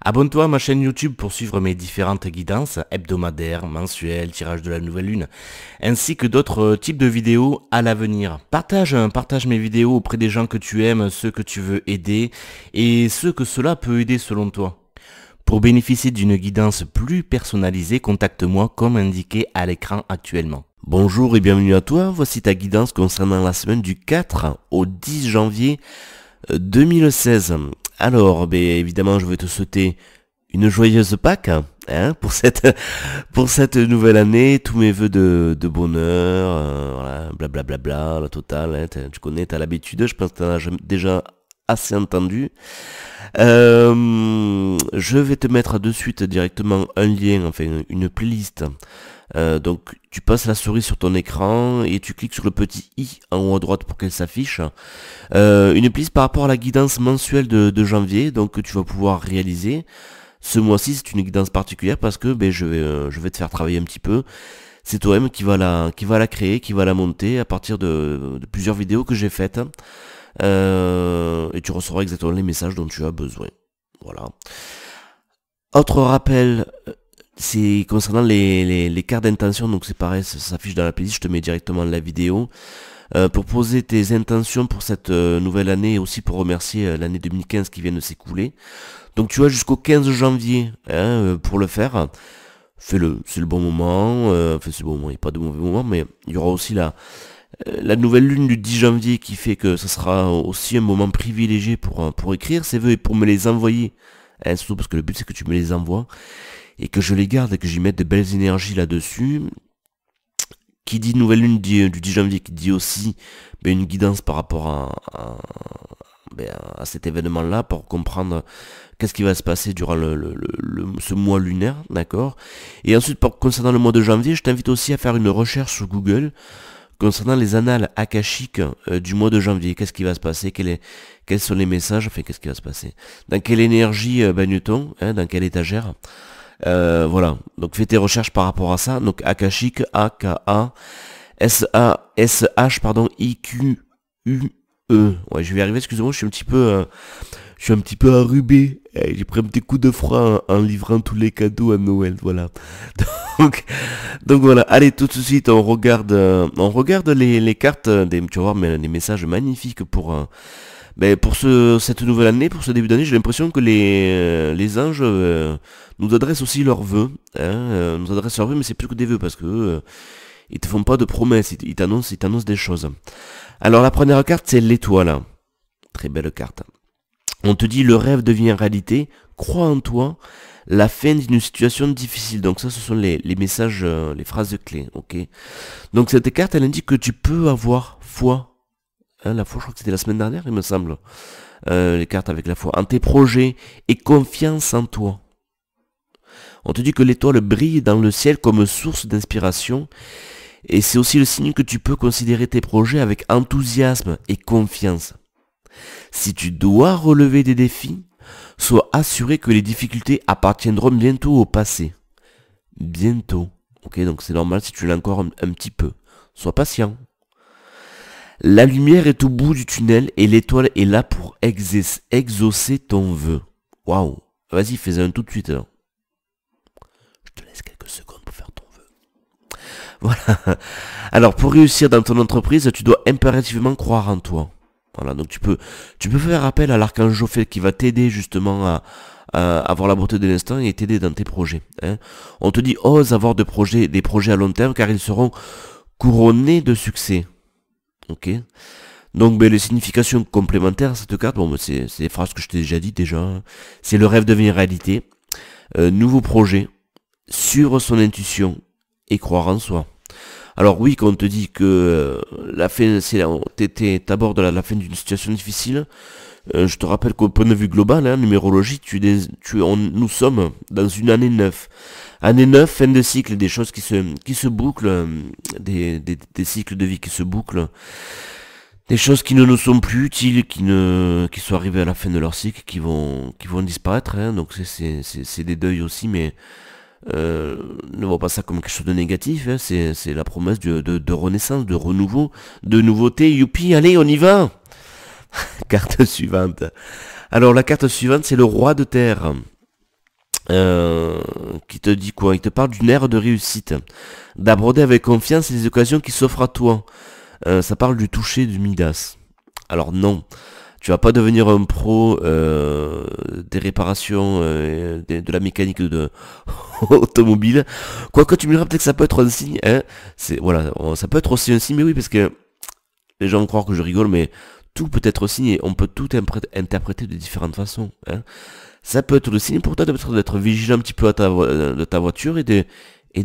Abonne-toi à ma chaîne YouTube pour suivre mes différentes guidances hebdomadaires, mensuelles, tirage de la nouvelle lune, ainsi que d'autres types de vidéos à l'avenir. Partage mes vidéos auprès des gens que tu aimes, ceux que tu veux aider et ceux que cela peut aider selon toi. Pour bénéficier d'une guidance plus personnalisée, contacte-moi comme indiqué à l'écran actuellement. Bonjour et bienvenue à toi, voici ta guidance concernant la semaine du 4 au 10 janvier 2016. Alors, évidemment, je vais te souhaiter une joyeuse Pâques pour cette nouvelle année, tous mes vœux de bonheur, voilà, blablabla, la totale, tu connais, t'as l'habitude, je pense que t'en as déjà assez entendu. Je vais te mettre de suite directement un lien, enfin une playlist. Donc tu passes la souris sur ton écran et tu cliques sur le petit i en haut à droite pour qu'elle s'affiche. Une playlist par rapport à la guidance mensuelle de janvier, donc que tu vas pouvoir réaliser. Ce mois-ci c'est une guidance particulière parce que je vais te faire travailler un petit peu. C'est toi-même qui va la créer, qui va la monter à partir de plusieurs vidéos que j'ai faites. Et tu recevras exactement les messages dont tu as besoin. Voilà. Autre rappel, c'est concernant les cartes d'intention, donc c'est pareil, ça s'affiche dans la playlist, je te mets directement la vidéo. Pour poser tes intentions pour cette nouvelle année et aussi pour remercier l'année 2015 qui vient de s'écouler. Donc tu as jusqu'au 15 janvier pour le faire. Fais-le, c'est le bon moment. Enfin c'est le bon moment, il n'y a pas de mauvais moment, mais il y aura aussi la nouvelle lune du 10 janvier qui fait que ce sera aussi un moment privilégié pour écrire ces vœux et pour me les envoyer. Surtout parce que le but c'est que tu me les envoies et que je les garde et que j'y mette de belles énergies là-dessus. Qui dit nouvelle lune du 10 janvier, qui dit aussi une guidance par rapport à cet événement-là pour comprendre qu'est-ce qui va se passer durant ce mois lunaire, d'accord. Et ensuite, concernant le mois de janvier, je t'invite aussi à faire une recherche sur Google concernant les annales akashiques du mois de janvier. Qu'est-ce qui va se passer, quels sont les messages, enfin qu'est-ce qui va se passer, dans quelle énergie Newton, dans quelle étagère. Voilà, donc fais tes recherches par rapport à ça. Donc akashique, A-K-A-S-A-S-H, pardon, I-Q-U-E. Ouais, je vais y arriver, excusez-moi, je suis un petit peu enrhumé. J'ai pris un petit coup de froid en livrant tous les cadeaux à Noël, voilà. Donc voilà, allez, tout de suite, on regarde les cartes, tu vas voir des messages magnifiques pour cette nouvelle année, pour ce début d'année. J'ai l'impression que les anges nous adressent aussi leurs vœux, nous adressent leurs vœux, mais c'est plus que des vœux parce que ils te font pas de promesses, ils t'annoncent des choses. Alors la première carte, c'est l'étoile, très belle carte. On te dit le rêve devient réalité, crois en toi, la fin d'une situation difficile. Donc ça, ce sont les messages, les phrases clés, ok. Donc cette carte, elle indique que tu peux avoir foi. La foi, je crois que c'était la semaine dernière, il me semble. Les cartes avec la foi. En tes projets et confiance en toi. On te dit que l'étoile brille dans le ciel comme source d'inspiration. Et c'est aussi le signe que tu peux considérer tes projets avec enthousiasme et confiance. Si tu dois relever des défis, sois assuré que les difficultés appartiendront bientôt au passé. Bientôt. Ok, donc c'est normal si tu l'as encore un petit peu. Sois patient. La lumière est au bout du tunnel et l'étoile est là pour exaucer ton vœu. Waouh. Vas-y, fais-en tout de suite. Alors. Je te laisse quelques secondes pour faire ton vœu. Voilà. Alors, pour réussir dans ton entreprise, tu dois impérativement croire en toi. Voilà, donc tu peux faire appel à l'archange Jophiel qui va t'aider justement à avoir la beauté de l'instant et t'aider dans tes projets. On te dit, ose avoir des projets à long terme car ils seront couronnés de succès. Ok. Donc les significations complémentaires à cette carte, c'est des phrases que je t'ai déjà dit déjà. C'est le rêve devient réalité, nouveau projet, suivre son intuition et croire en soi. Alors oui, quand on te dit que la fin, t'abordes la fin d'une situation difficile, je te rappelle qu'au point de vue global, numérologie, nous sommes dans une année 9. Année 9, fin de cycle, des choses qui se bouclent, des cycles de vie qui se bouclent, des choses qui ne nous sont plus utiles, qui sont arrivées à la fin de leur cycle, qui vont disparaître. Donc c'est des deuils aussi, mais ne vois pas ça comme quelque chose de négatif, c'est la promesse de renaissance, de renouveau, de nouveauté. Youpi, allez, on y va. Carte suivante. Alors la carte suivante, c'est le roi de terre. euh, qui te dit quoi? Il te parle d'une ère de réussite, d'aborder avec confiance les occasions qui s'offrent à toi. Ça parle du toucher du Midas. Alors non, tu vas pas devenir un pro des réparations, de la mécanique de automobile. Quoique tu me diras peut-être que ça peut être un signe, hein. C'est voilà, ça peut être aussi un signe, mais oui, parce que les gens vont croire que je rigole, mais tout peut être signe et on peut tout interpréter de différentes façons, hein. Ça peut être le signe pour toi d'être vigilant un petit peu à de ta voiture et de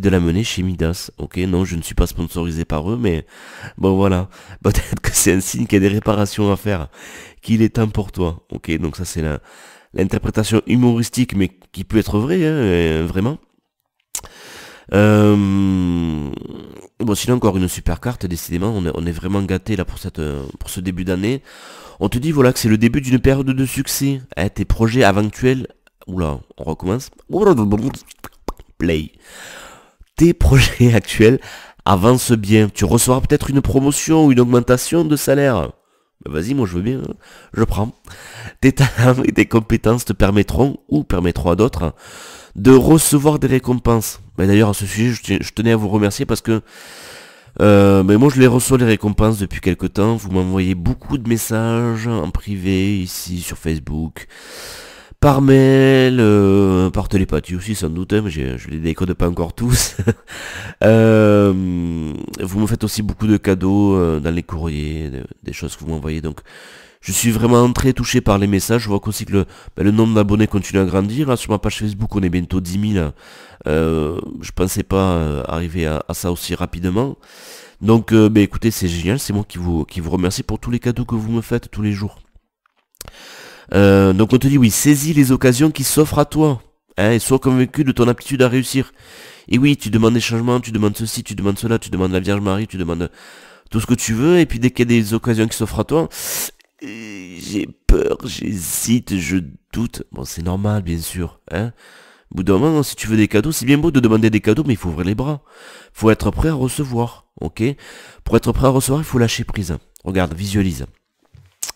la mener chez Midas. Ok, non, je ne suis pas sponsorisé par eux, mais bon voilà. Peut-être que c'est un signe qu'il y a des réparations à faire, qu'il est temps pour toi. Ok, donc ça c'est l'interprétation humoristique, mais qui peut être vraie, hein, vraiment. Bon, sinon encore une super carte, décidément, on est vraiment gâté là pour ce début d'année. On te dit voilà que c'est le début d'une période de succès. Hein, tes projets éventuels. Oula, on recommence. Play. Tes projets actuels avancent bien. Tu recevras peut-être une promotion ou une augmentation de salaire. Ben vas-y, moi je veux bien, hein. Je prends. Tes talents et tes compétences te permettront, ou permettront à d'autres, de recevoir des récompenses. Ben d'ailleurs, à ce sujet, je tenais à vous remercier parce que mais moi je les reçois les récompenses depuis quelque temps. Vous m'envoyez beaucoup de messages en privé ici sur Facebook, par mail, par télépathie aussi sans doute, hein, mais je les décode pas encore tous. Vous me faites aussi beaucoup de cadeaux dans les courriers, des choses que vous m'envoyez. Donc je suis vraiment très touché par les messages. Je vois aussi que le nombre d'abonnés continue à grandir. Là, sur ma page Facebook, on est bientôt 10 000. Je pensais pas arriver à ça aussi rapidement. Donc, écoutez, c'est génial. C'est moi qui vous remercie pour tous les cadeaux que vous me faites tous les jours. Donc, on te dit, oui, saisis les occasions qui s'offrent à toi. Hein, et sois convaincu de ton aptitude à réussir. Et oui, tu demandes des changements, tu demandes ceci, tu demandes cela, tu demandes la Vierge Marie, tu demandes tout ce que tu veux. Et puis, dès qu'il y a des occasions qui s'offrent à toi, j'ai peur, j'hésite, je doute. Bon, c'est normal, bien sûr. Hein. Au bout d'un moment, si tu veux des cadeaux, c'est bien beau de demander des cadeaux, mais il faut ouvrir les bras. Il faut être prêt à recevoir, ok? Pour être prêt à recevoir, il faut lâcher prise. Regarde, visualise.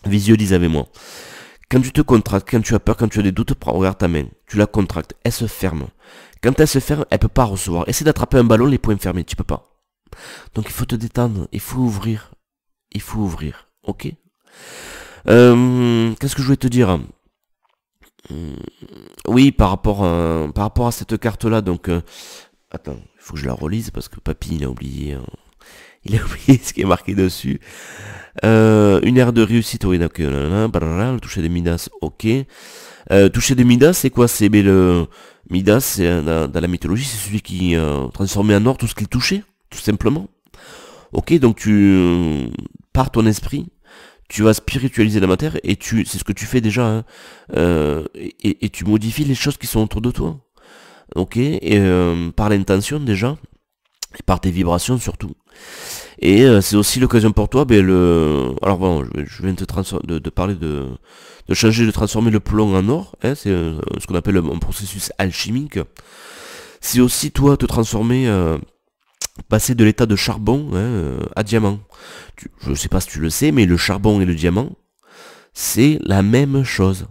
Visualise avec moi. Quand tu te contractes, quand tu as peur, quand tu as des doutes, regarde ta main. Tu la contractes, elle se ferme. Quand elle se ferme, elle peut pas recevoir. Essaie d'attraper un ballon, les poings fermés, tu peux pas. Donc il faut te détendre, il faut ouvrir. Il faut ouvrir, ok? Qu'est-ce que je voulais te dire? Oui, par rapport à cette carte-là, donc... attends, il faut que je la relise parce que papy, il a oublié... il a oublié ce qui est marqué dessus. Une ère de réussite, oui, donc... le toucher de Midas, ok. Toucher de Midas, c'est quoi? C'est le... Midas, c'est, dans la mythologie, c'est celui qui transformait en or tout ce qu'il touchait, tout simplement. Ok, donc par ton esprit, tu vas spiritualiser la matière et c'est ce que tu fais déjà, hein, et tu modifies les choses qui sont autour de toi. Ok, et par l'intention déjà, et par tes vibrations surtout. Et c'est aussi l'occasion pour toi, alors bon, je viens de parler de changer, de transformer le plomb en or, hein, c'est ce qu'on appelle un processus alchimique. C'est aussi toi te transformer, passer de l'état de charbon, hein, à diamant. Je sais pas si tu le sais, mais le charbon et le diamant, c'est la même chose.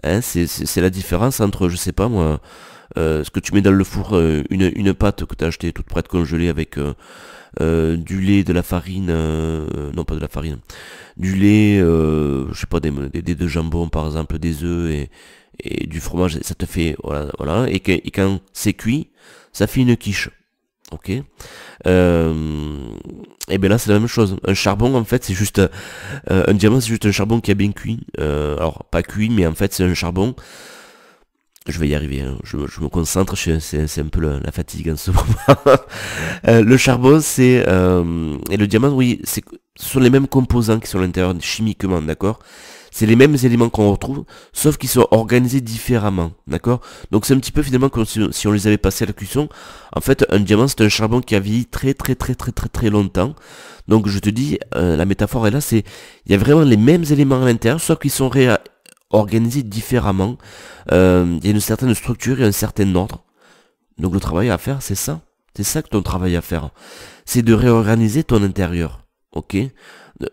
Hein, c'est la différence entre, je sais pas moi, ce que tu mets dans le four, une pâte que tu as achetée toute prête congelée avec du lait, de la farine, non pas de la farine, du lait, je sais pas, des de jambon par exemple, des œufs et du fromage, ça te fait, voilà, et quand c'est cuit, ça fait une quiche. Ok. Et bien là c'est la même chose. Un charbon en fait c'est juste un diamant, c'est juste un charbon qui a bien cuit. Alors pas cuit mais en fait c'est un charbon. Je vais y arriver, hein. Je me concentre, c'est un peu la fatigue en ce moment. Le charbon c'est et le diamant, oui, ce sont les mêmes composants qui sont à l'intérieur chimiquement, d'accord? C'est les mêmes éléments qu'on retrouve, sauf qu'ils sont organisés différemment, d'accord? Donc c'est un petit peu finalement comme si on les avait passés à la cuisson. En fait, un diamant c'est un charbon qui a vieilli très très très très très très longtemps. Donc je te dis, la métaphore est là, il y a vraiment les mêmes éléments à l'intérieur, sauf qu'ils sont organisés différemment. Il y a une certaine structure et un certain ordre. Donc le travail à faire, c'est ça. C'est ça que ton travail à faire. C'est de réorganiser ton intérieur, ok?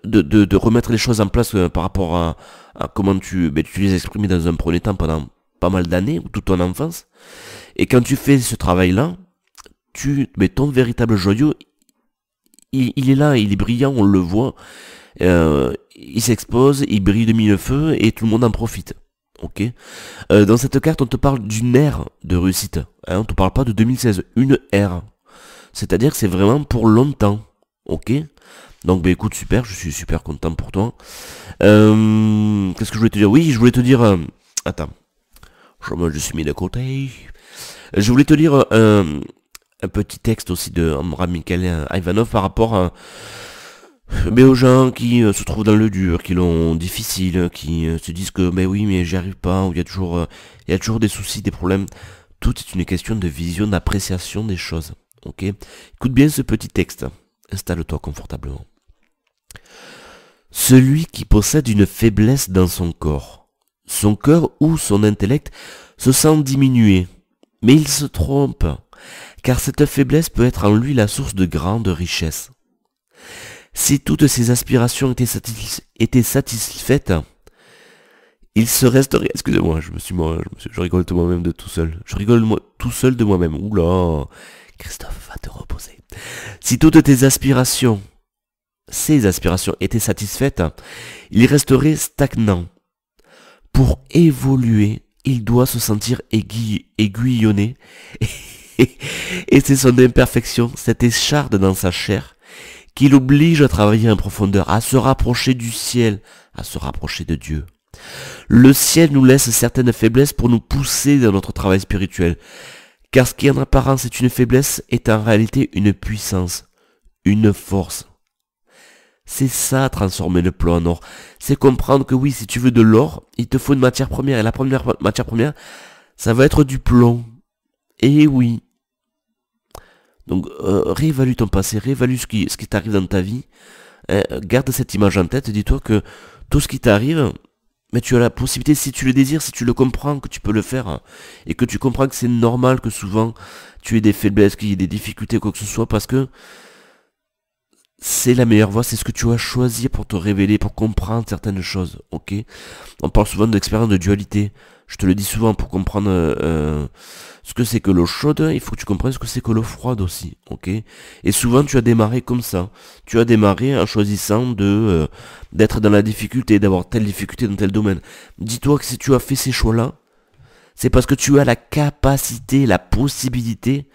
De remettre les choses en place par rapport à comment tu les exprimais dans un premier temps pas mal d'années, ou toute ton enfance. Et quand tu fais ce travail-là, mais ton véritable joyau, il est là, il est brillant, on le voit. Il s'expose, il brille de mille feux et tout le monde en profite. Ok. Dans cette carte, on te parle d'une ère de réussite. Hein, on te parle pas de 2016, une ère. C'est-à-dire que c'est vraiment pour longtemps. Ok. Donc bah écoute, super, je suis super content pour toi. Qu'est-ce que je voulais te dire? Oui, je voulais te dire... attends. Je suis mis de côté. Je voulais te lire un petit texte aussi de Amram Mikhail Ivanov par rapport à... Mais aux gens qui se trouvent dans le dur, qui l'ont difficile, qui se disent que mais oui mais j'y arrive pas, ou il y a toujours des soucis, des problèmes. Tout est une question de vision, d'appréciation des choses. Ok. Écoute bien ce petit texte. Installe-toi confortablement. Celui qui possède une faiblesse dans son cœur ou son intellect se sent diminué, mais il se trompe, car cette faiblesse peut être en lui la source de grandes richesses. Si toutes ses aspirations étaient satisfaites, il se resterait... Excusez-moi, je rigole de moi-même de tout seul. Je rigole tout seul de moi-même. Oula, Christophe, va te reposer. Si toutes ses aspirations étaient satisfaites, il resterait stagnant. Pour évoluer, il doit se sentir aiguillonné. Et c'est son imperfection, cette écharde dans sa chair, qui l'oblige à travailler en profondeur, à se rapprocher du ciel, à se rapprocher de Dieu. Le ciel nous laisse certaines faiblesses pour nous pousser dans notre travail spirituel, car ce qui en apparence est une faiblesse est en réalité une puissance, une force. C'est ça, transformer le plomb en or. C'est comprendre que oui, si tu veux de l'or, il te faut une matière première, et la première matière première, ça va être du plomb. Et oui. Donc réévalue ton passé, réévalue ce qui t'arrive dans ta vie. Garde cette image en tête, dis-toi que tout ce qui t'arrive, mais tu as la possibilité, si tu le désires, si tu le comprends, que tu peux le faire, et que tu comprends que c'est normal que souvent tu aies des faiblesses, qu'il y ait des difficultés, quoi que ce soit, parce que c'est la meilleure voie, c'est ce que tu as choisi pour te révéler, pour comprendre certaines choses, ok? On parle souvent d'expérience de dualité. Je te le dis souvent, pour comprendre ce que c'est que l'eau chaude, il faut que tu comprennes ce que c'est que l'eau froide aussi, ok? Et souvent tu as démarré comme ça. Tu as démarré en choisissant d'être dans la difficulté, d'avoir telle difficulté dans tel domaine. Dis-toi que si tu as fait ces choix-là, c'est parce que tu as la capacité, la possibilité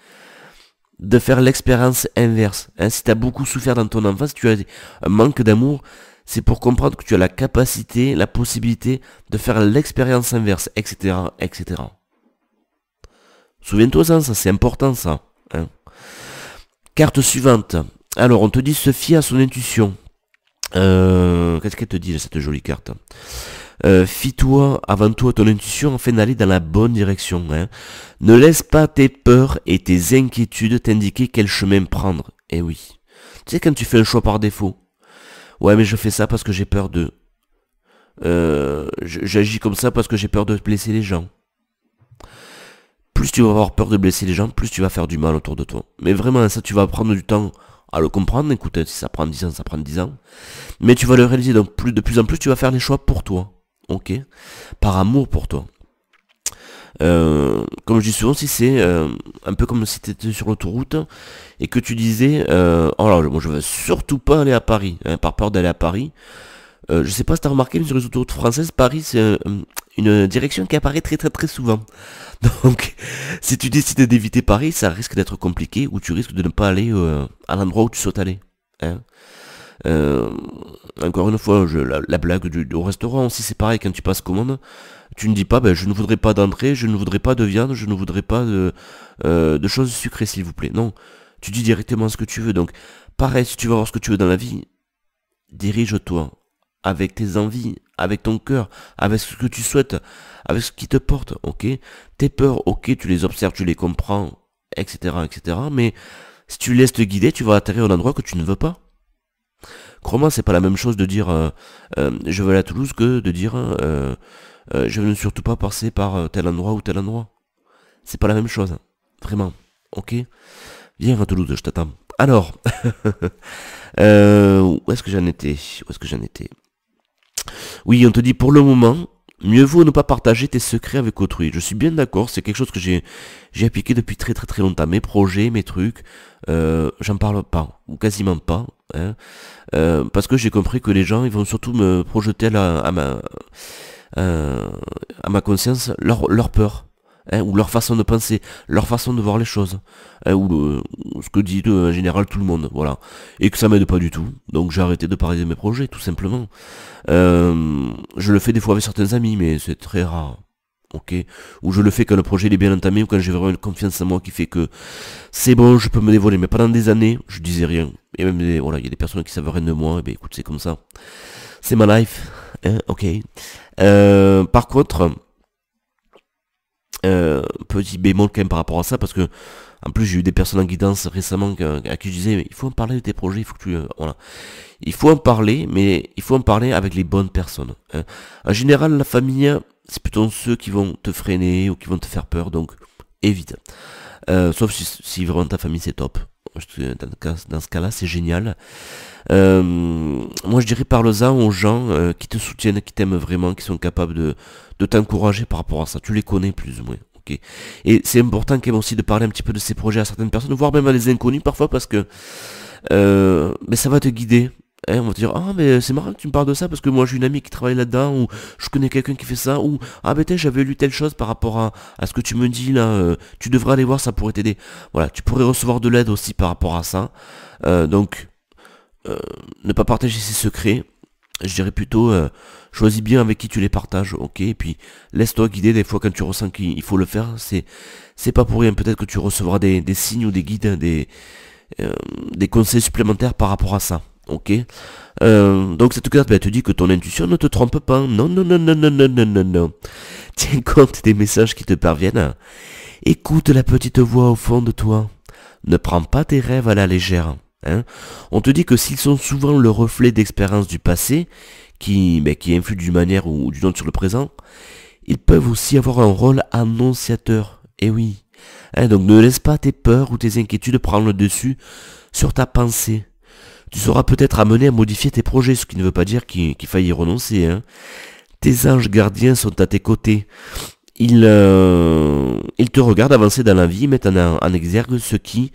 de faire l'expérience inverse. Hein, si tu as beaucoup souffert dans ton enfance, tu as un manque d'amour, c'est pour comprendre que tu as la capacité, la possibilité de faire l'expérience inverse, etc., etc. Souviens-toi ça, c'est important ça. Hein. Carte suivante. Alors, on te dit se fier à son intuition. Qu'est-ce qu'elle te dit, cette jolie carte? Fie-toi avant tout à ton intuition afin d'aller dans la bonne direction. Hein. Ne laisse pas tes peurs et tes inquiétudes t'indiquer quel chemin prendre. Eh oui. Tu sais, quand tu fais un choix par défaut. Ouais, mais je fais ça parce que j'ai peur de... J'agis comme ça parce que j'ai peur de blesser les gens. Plus tu vas avoir peur de blesser les gens, plus tu vas faire du mal autour de toi. Mais vraiment, ça, tu vas prendre du temps à le comprendre. Écoute, si ça prend 10 ans, ça prend 10 ans. Mais tu vas le réaliser. Donc, de plus en plus, tu vas faire les choix pour toi. Ok? Par amour pour toi. Comme je dis souvent, si c'est un peu comme si tu étais sur l'autoroute et que tu disais oh là, moi je veux surtout pas aller à Paris, hein, par peur d'aller à Paris. Je sais pas si tu as remarqué, mais sur les autoroutes françaises, Paris c'est une direction qui apparaît très très très souvent. Donc si tu décides d'éviter Paris, ça risque d'être compliqué, ou tu risques de ne pas aller à l'endroit où tu souhaites aller. Hein. Encore une fois, la blague au restaurant aussi, c'est pareil, quand tu passes commande, tu ne dis pas, ben, je ne voudrais pas d'entrée, je ne voudrais pas de viande, je ne voudrais pas de choses sucrées, s'il vous plaît. Non, tu dis directement ce que tu veux. Donc, pareil, si tu veux avoir ce que tu veux dans la vie, dirige-toi avec tes envies, avec ton cœur, avec ce que tu souhaites, avec ce qui te porte, ok? Tes peurs, ok, tu les observes, tu les comprends, etc., etc. Mais si tu laisses te guider, tu vas atterrir à un endroit que tu ne veux pas. Crois-moi, c'est pas la même chose de dire je veux aller à Toulouse que de dire je veux surtout pas passer par tel endroit ou tel endroit. C'est pas la même chose, vraiment. Ok? Viens à Toulouse, je t'attends. Alors, où est-ce que j'en étais? Oui, on te dit pour le moment, Mieux vaut ne pas partager tes secrets avec autrui. Je suis bien d'accord, c'est quelque chose que j'ai appliqué depuis très très très longtemps. Mes projets, mes trucs, j'en parle pas, ou quasiment pas, hein, parce que j'ai compris que les gens, ils vont surtout me projeter euh, à ma conscience leur peur, hein, ou leur façon de penser, leur façon de voir les choses, hein, ou ce que dit en général tout le monde, voilà. Et que ça m'aide pas du tout, donc j'ai arrêté de parler de mes projets, tout simplement. Je le fais des fois avec certains amis, mais c'est très rare. Ok, ou je le fais quand le projet il est bien entamé ou quand j'ai vraiment une confiance en moi qui fait que c'est bon, je peux me dévoiler. Mais pendant des années, je disais rien. Et même voilà, il y a des personnes qui savent rien de moi. Et ben écoute, c'est comme ça. C'est ma life. Hein, ok. Par contre, petit bémol quand même par rapport à ça, parce que en plus j'ai eu des personnes en guidance récemment à qui je disais mais il faut en parler de tes projets, il faut que tu voilà. Il faut en parler, mais il faut en parler avec les bonnes personnes, hein. En général, la famille, c'est plutôt ceux qui vont te freiner ou qui vont te faire peur, donc évite. Sauf si vraiment ta famille c'est top. Dans ce cas-là, c'est génial. Moi, je dirais parle-en aux gens qui te soutiennent, qui t'aiment vraiment, qui sont capables de t'encourager par rapport à ça. Tu les connais plus ou moins. Ok. Et c'est important quand même aussi de parler un petit peu de ces projets à certaines personnes, voire même à des inconnus parfois, parce que mais ça va te guider. Hein, on va te dire, ah mais c'est marrant que tu me parles de ça parce que moi j'ai une amie qui travaille là-dedans, ou je connais quelqu'un qui fait ça, ou ah ben j'avais lu telle chose par rapport à ce que tu me dis là, tu devrais aller voir, ça pourrait t'aider. Voilà, tu pourrais recevoir de l'aide aussi par rapport à ça. Donc euh, ne pas partager ses secrets, je dirais plutôt choisis bien avec qui tu les partages, ok, et puis laisse-toi guider des fois quand tu ressens qu'il faut le faire, c'est pas pour rien, peut-être que tu recevras des signes ou des guides, des conseils supplémentaires par rapport à ça. Ok. Donc cette carte te dit que ton intuition ne te trompe pas. Non, non, non, non, non, non, non, non, non. Tiens compte des messages qui te parviennent. Écoute la petite voix au fond de toi. Ne prends pas tes rêves à la légère. Hein. On te dit que s'ils sont souvent le reflet d'expériences du passé, qui influent d'une manière ou d'une autre sur le présent, ils peuvent aussi avoir un rôle annonciateur. Eh oui. Hein, donc ne laisse pas tes peurs ou tes inquiétudes prendre le dessus sur ta pensée. Tu seras peut-être amené à modifier tes projets, ce qui ne veut pas dire qu'il faille y renoncer, hein. Tes anges gardiens sont à tes côtés. Ils te regardent avancer dans la vie, mettent en exergue ce qui,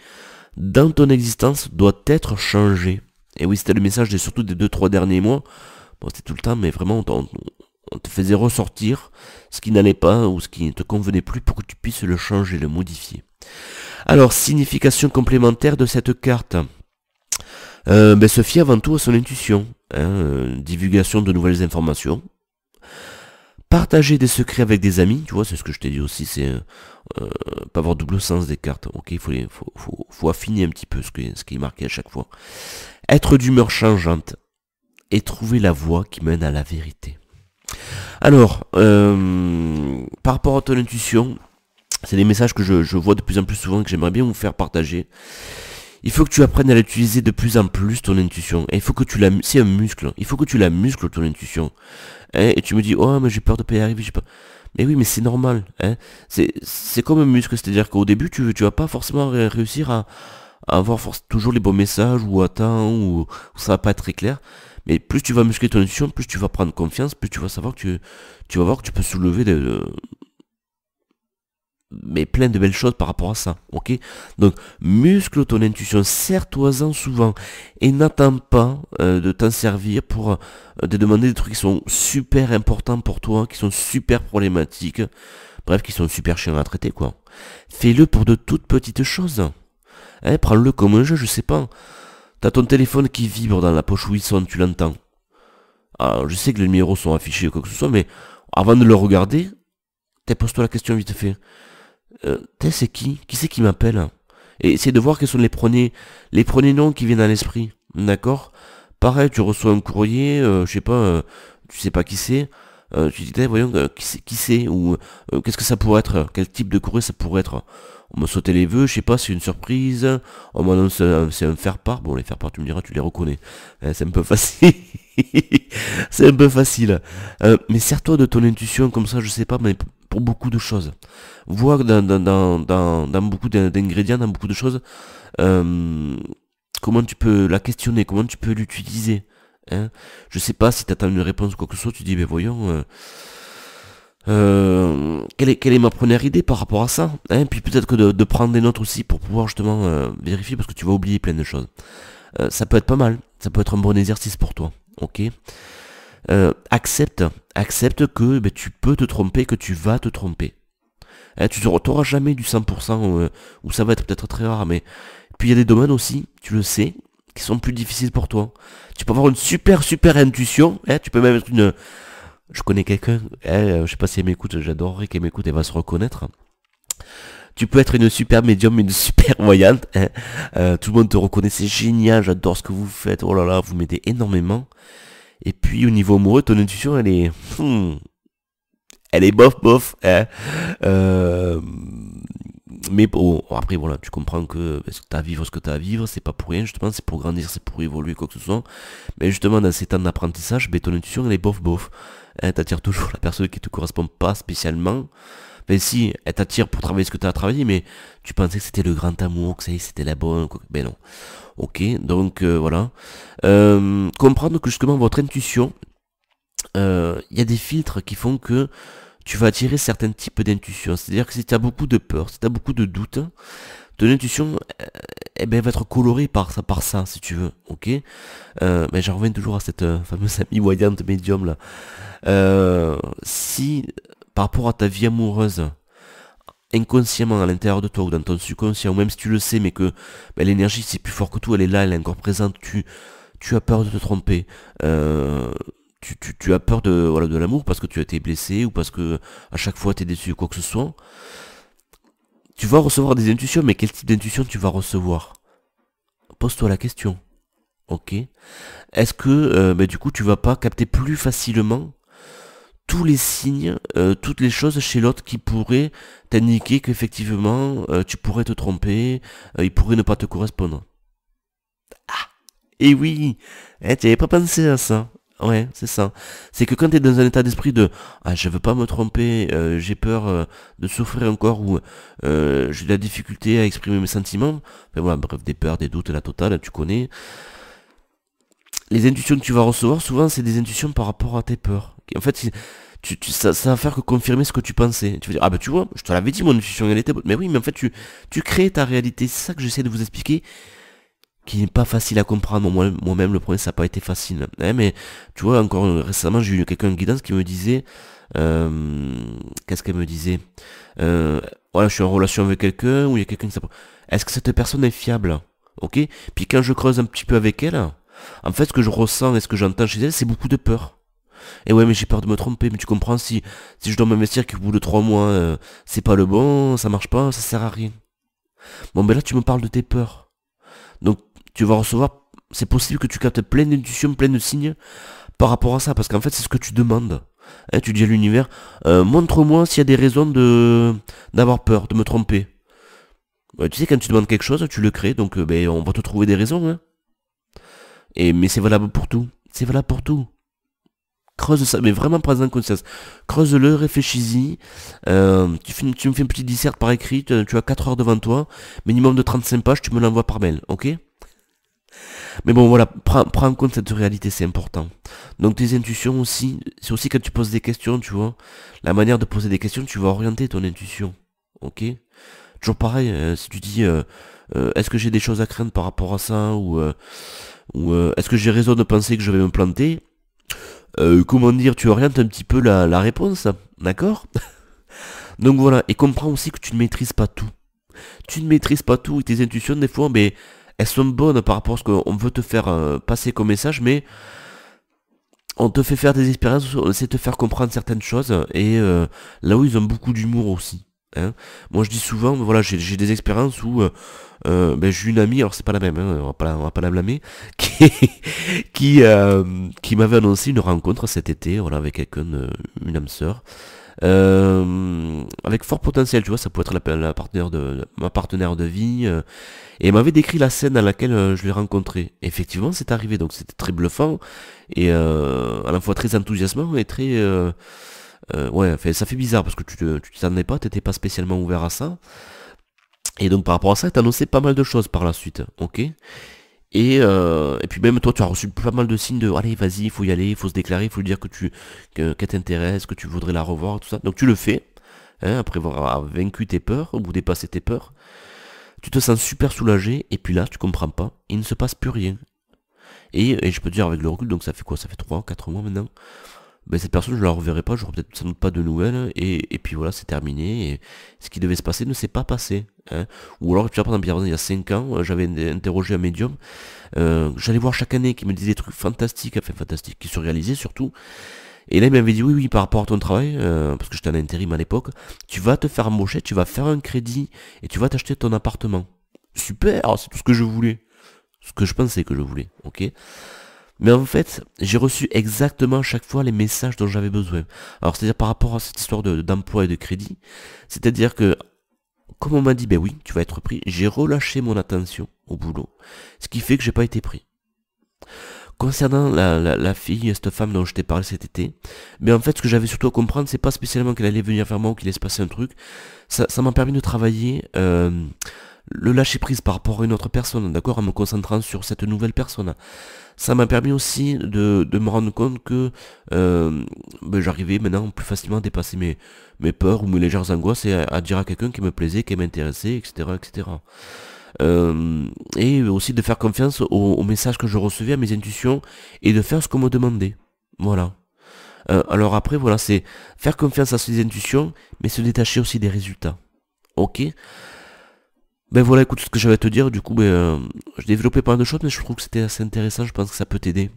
dans ton existence, doit être changé. Et oui, c'était le message surtout des 2-3 derniers mois. Bon, c'était tout le temps, mais vraiment, on te faisait ressortir ce qui n'allait pas ou ce qui ne te convenait plus pour que tu puisses le changer, le modifier. Alors, signification complémentaire de cette carte. Se fier avant tout à son intuition, hein, divulgation de nouvelles informations, partager des secrets avec des amis, tu vois, c'est ce que je t'ai dit aussi, c'est pas avoir double sens des cartes, ok, faut affiner un petit peu ce qui est marqué à chaque fois, être d'humeur changeante, et trouver la voie qui mène à la vérité. Alors, par rapport à ton intuition, c'est des messages que je vois de plus en plus souvent, que j'aimerais bien vous faire partager. Il faut que tu apprennes à l'utiliser de plus en plus, ton intuition. Et il faut que c'est un muscle. Il faut que tu la muscles, ton intuition. Hein, et tu me dis, oh, mais j'ai peur de pas y arriver, j'ai pas... Mais oui, mais c'est normal. Hein. C'est comme un muscle. C'est-à-dire qu'au début, tu vas pas forcément réussir à avoir toujours les bons messages, ou à temps, ou ça va pas être très clair. Mais plus tu vas muscler ton intuition, plus tu vas prendre confiance, plus tu vas savoir que tu vas voir que tu peux soulever mais plein de belles choses par rapport à ça, ok. Donc, muscle ton intuition, sers-toi-en souvent, et n'attends pas de t'en servir pour te demander des trucs qui sont super importants pour toi, qui sont super problématiques, bref, qui sont super chiants à traiter, quoi. Fais-le pour de toutes petites choses. Hein, prends-le comme un jeu, je sais pas. T'as ton téléphone qui vibre dans la poche où il sonne, tu l'entends. Alors, je sais que les numéros sont affichés ou quoi que ce soit, mais avant de le regarder, pose-toi la question vite fait. C'est qui? Qui c'est qui m'appelle? Et essaye de voir quels sont les premiers noms qui viennent à l'esprit. D'accord? Pareil, tu reçois un courrier, je sais pas, tu sais pas qui c'est. Tu dis, voyons, qui c'est? Ou qu'est-ce que ça pourrait être? Quel type de courrier ça pourrait être? On me sautait les vœux, je sais pas, c'est une surprise. On m'annonce, c'est un faire-part. Bon, les faire-part, tu me diras, tu les reconnais. C'est un peu facile. C'est un peu facile. Mais sers-toi de ton intuition comme ça, je sais pas, mais pour beaucoup de choses. Vois dans beaucoup d'ingrédients, dans beaucoup de choses, comment tu peux la questionner, comment tu peux l'utiliser. Hein. Je sais pas si tu attends une réponse ou quoi que ce soit, tu dis, ben voyons, Quelle est ma première idée par rapport à ça, hein? Puis peut-être que de prendre des notes aussi pour pouvoir justement vérifier, parce que tu vas oublier plein de choses. Ça peut être pas mal, ça peut être un bon exercice pour toi, ok. Accepte que ben, tu peux te tromper, que tu vas te tromper. Hein, tu n'auras jamais du 100% où ça va être peut-être très rare, mais puis il y a des domaines aussi, tu le sais, qui sont plus difficiles pour toi. Tu peux avoir une super intuition, hein, tu peux même être une... Je connais quelqu'un, je sais pas si elle m'écoute, j'adorerais qu'elle m'écoute, elle va se reconnaître. Tu peux être une super médium, une super voyante, hein. Tout le monde te reconnaît, c'est génial, j'adore ce que vous faites, oh là là, vous m'aidez énormément. Et puis au niveau amoureux, ton intuition, elle est bof bof, hein. Euh, mais bon, après voilà, tu comprends que t'as à vivre ce que t'as à vivre, c'est pas pour rien, justement, c'est pour grandir, c'est pour évoluer, quoi que ce soit. Mais justement, dans ces temps d'apprentissage, ben, ton intuition, elle est bof bof. Hein, t'attires toujours la personne qui te correspond pas spécialement. Ben si, elle t'attire pour travailler ce que t'as à travailler, mais tu pensais que c'était le grand amour, que ça y est, c'était la bonne, quoi. Ben non. Ok, donc voilà. Comprendre que justement votre intuition, il y a des filtres qui font que tu vas attirer certains types d'intuitions. C'est-à-dire que si tu as beaucoup de peur, si tu as beaucoup de doutes, ton intuition eh ben, va être colorée par ça, si tu veux. Ok, mais j'en reviens toujours à cette fameuse amie voyante médium là. Si par rapport à ta vie amoureuse, inconsciemment à l'intérieur de toi ou dans ton subconscient, ou même si tu le sais, mais que ben, l'énergie c'est plus fort que tout, elle est là, elle est encore présente, tu as peur de te tromper. Tu as peur de voilà de l'amour parce que tu as été blessé ou parce que à chaque fois tu es déçu ou quoi que ce soit. Tu vas recevoir des intuitions, mais quel type d'intuition tu vas recevoir? Pose-toi la question. Ok. Est-ce que bah, du coup tu vas pas capter plus facilement tous les signes, toutes les choses chez l'autre qui pourraient t'indiquer qu'effectivement tu pourrais te tromper, il pourrait ne pas te correspondre. Et oui, tu avais pas pensé à ça. Ouais, c'est ça. C'est que quand tu es dans un état d'esprit de ah je veux pas me tromper, j'ai peur de souffrir encore ou j'ai de la difficulté à exprimer mes sentiments, enfin voilà, bref, des peurs, des doutes, la totale, tu connais. Les intuitions que tu vas recevoir, souvent c'est des intuitions par rapport à tes peurs. En fait, ça va faire que confirmer ce que tu pensais. Tu vas dire, ah bah tu vois, je te l'avais dit, mon intuition elle était bonne. Mais oui, mais en fait tu crées ta réalité, c'est ça que j'essaie de vous expliquer qui n'est pas facile à comprendre. Moi-même, le premier, ça n'a pas été facile. Hein, mais tu vois, encore récemment, j'ai eu quelqu'un de guidance qui me disait, qu'est-ce qu'elle me disait voilà, je suis en relation avec quelqu'un, ou il y a quelqu'un qui s'appelle... Est-ce que cette personne est fiable? Ok. Puis quand je creuse un petit peu avec elle, en fait, ce que je ressens et ce que j'entends chez elle, c'est beaucoup de peur. Et ouais, mais j'ai peur de me tromper. Mais tu comprends, si je dois m'investir qu'au bout de 3 mois, c'est pas le bon, ça marche pas, ça sert à rien. Bon, ben là, tu me parles de tes peurs. Donc, tu vas recevoir, c'est possible que tu captes plein d'intuitions, plein de signes par rapport à ça, parce qu'en fait c'est ce que tu demandes. Hein, tu dis à l'univers, montre-moi s'il y a des raisons d'avoir peur, de me tromper. Tu sais, quand tu demandes quelque chose, tu le crées, donc ben, on va te trouver des raisons. Hein. Mais c'est valable pour tout. C'est valable pour tout. Creuse ça, mais vraiment prends-en conscience. Creuse-le, réfléchis-y. Tu me fais une petite disserte par écrit, tu as 4 heures devant toi, minimum de 35 pages, tu me l'envoies par mail, ok? Mais bon voilà, prends en compte cette réalité, c'est important. Donc tes intuitions aussi, c'est aussi quand tu poses des questions, tu vois. La manière de poser des questions, tu vas orienter ton intuition. Ok. Toujours pareil, si tu dis est-ce que j'ai des choses à craindre par rapport à ça, ou est-ce que j'ai raison de penser que je vais me planter, comment dire, tu orientes un petit peu la réponse, d'accord? Donc voilà, et comprends aussi que tu ne maîtrises pas tout. Tu ne maîtrises pas tout, et tes intuitions, des fois, mais elles sont bonnes par rapport à ce qu'on veut te faire passer comme message, mais on te fait faire des expériences, on essaie de te faire comprendre certaines choses, et là où ils ont beaucoup d'humour aussi. Hein. Moi je dis souvent, voilà, j'ai des expériences où ben, j'ai une amie, alors c'est pas la même, hein, on va pas la blâmer, qui, qui m'avait annoncé une rencontre cet été, voilà, avec quelqu'un, une âme sœur. Avec fort potentiel, tu vois, ça pourrait être ma partenaire de vie. Et elle m'avait décrit la scène à laquelle je l'ai rencontré. Effectivement, c'est arrivé, donc c'était très bluffant et à la fois très enthousiasmant et très ouais, ça fait bizarre parce que tu t'en es pas, t'étais pas spécialement ouvert à ça. Et donc par rapport à ça, t'as annoncé pas mal de choses par la suite, ok. Et puis même toi, tu as reçu pas mal de signes de allez, vas-y, il faut y aller, il faut se déclarer, il faut lui dire qu'elle t'intéresse, que tu voudrais la revoir, tout ça. Donc tu le fais, hein, après avoir vaincu tes peurs ou dépassé tes peurs. Tu te sens super soulagé, et puis là, tu comprends pas, il ne se passe plus rien. Et je peux te dire avec le recul, donc ça fait quoi? Ça fait 3 4 mois maintenant. Ben, cette personne, je la reverrai pas, j'aurai peut-être sans doute pas de nouvelles, et puis voilà, c'est terminé, et ce qui devait se passer ne s'est pas passé. Hein. Ou alors, tu vois, par exemple, il y a 5 ans, j'avais interrogé un médium, j'allais voir chaque année, qui me disait des trucs fantastiques, enfin fantastiques, qui se réalisaient surtout, et là, il m'avait dit, oui, oui, par rapport à ton travail, parce que j'étais en intérim à l'époque, tu vas te faire embaucher, tu vas faire un crédit, et tu vas t'acheter ton appartement. Super, c'est tout ce que je voulais. Ce que je pensais que je voulais, ok. Mais en fait, j'ai reçu exactement chaque fois les messages dont j'avais besoin. Alors, c'est-à-dire par rapport à cette histoire d'emploi et de crédit, c'est-à-dire que, comme on m'a dit, ben oui, tu vas être pris, j'ai relâché mon attention au boulot, ce qui fait que j'ai pas été pris. Concernant la fille, cette femme dont je t'ai parlé cet été, mais en fait, ce que j'avais surtout à comprendre, c'est pas spécialement qu'elle allait venir vers moi ou qu'il allait se passer un truc, ça m'a permis de travailler le lâcher prise par rapport à une autre personne, d'accord, en me concentrant sur cette nouvelle personne. Ça m'a permis aussi de me rendre compte que j'arrivais maintenant plus facilement à dépasser mes peurs ou mes légères angoisses et à dire à quelqu'un qui me plaisait, qui m'intéressait, etc., etc. Et aussi de faire confiance aux messages que je recevais, à mes intuitions, et de faire ce qu'on me demandait. Voilà. Alors après, voilà, c'est faire confiance à ses intuitions, mais se détacher aussi des résultats. Ok. Ben voilà, écoute ce que j'avais à te dire, du coup, je développais pas mal de choses, mais je trouve que c'était assez intéressant, je pense que ça peut t'aider.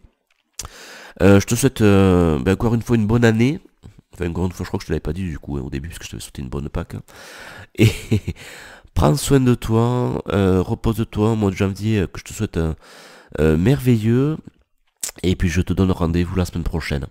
Je te souhaite encore une fois une bonne année. Enfin, encore une fois, je crois que je te l'avais pas dit du coup, hein, au début, parce que je t'avais souhaité une bonne Pâques. Hein. Et prends soin de toi, repose-toi au mois de janvier, que je te souhaite merveilleux. Et puis je te donne rendez-vous la semaine prochaine.